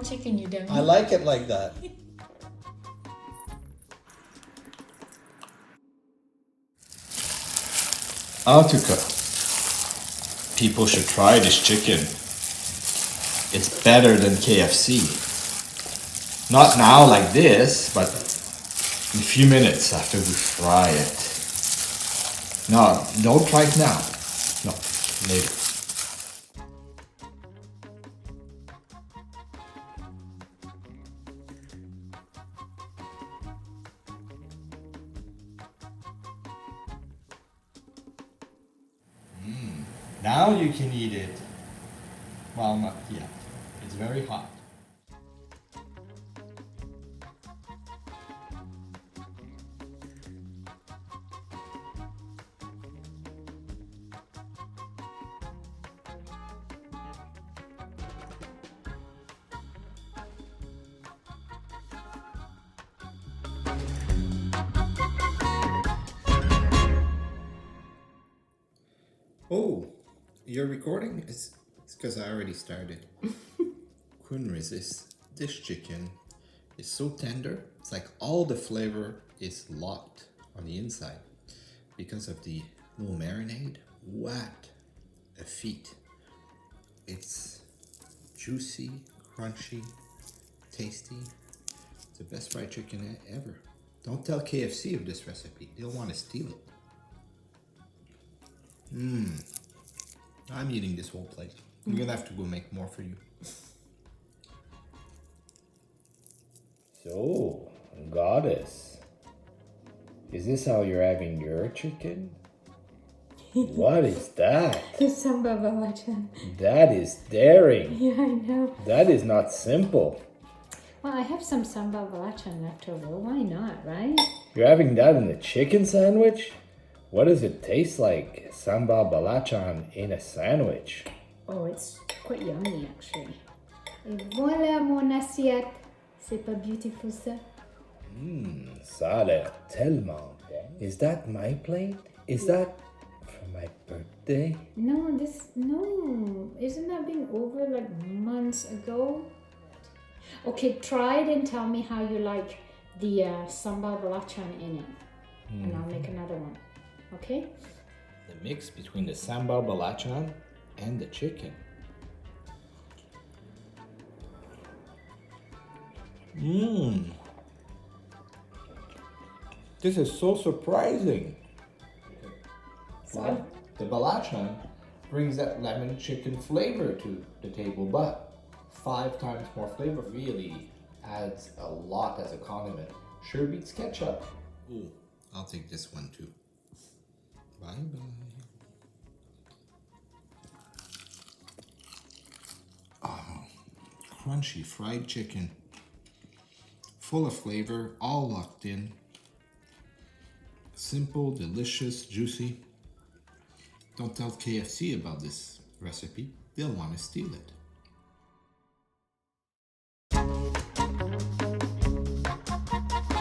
chicken you don't I eat. like it like that. Altuca. People should try this chicken. It's better than KFC. Not now like this, but in a few minutes after we fry it. No, don't try it now. No, later. Now you can eat it. Well, not yet. It's very hot. Oh, you're recording? It's because I already started. Couldn't resist. This chicken is so tender. It's like all the flavor is locked on the inside because of the little marinade. What a feat. It's juicy, crunchy, tasty. It's the best fried chicken ever. Don't tell KFC of this recipe. They'll want to steal it. I'm eating this whole plate. You're gonna have to go make more for you. So, goddess, is this how you're having your chicken? What is that? Sambal belacan. That is daring. Yeah, I know. That is not simple. Well, I have some sambal belacan left over. Why not, right? You're having that in a chicken sandwich? What does it taste like? Sambal belacan in a sandwich. Oh, it's quite yummy actually. Et voilà mon assiette. C'est pas beautiful, ça? Ça a l'air tellement bon. Is that my plate? Is that for my birthday? No. Isn't that been over like months ago? Okay, try it and tell me how you like the sambal belacan in it. And I'll make another one. Okay? The mix between the sambal belacan and the chicken. This is so surprising. Well, the belacan brings that lemon chicken flavor to the table, but 5 times more flavor. Really adds a lot as a condiment. Sure beats ketchup. Ooh, I'll take this one too. Bye bye. Oh, crunchy fried chicken. Full of flavor, all locked in. Simple, delicious, juicy. Don't tell KFC about this recipe. They'll want to steal it.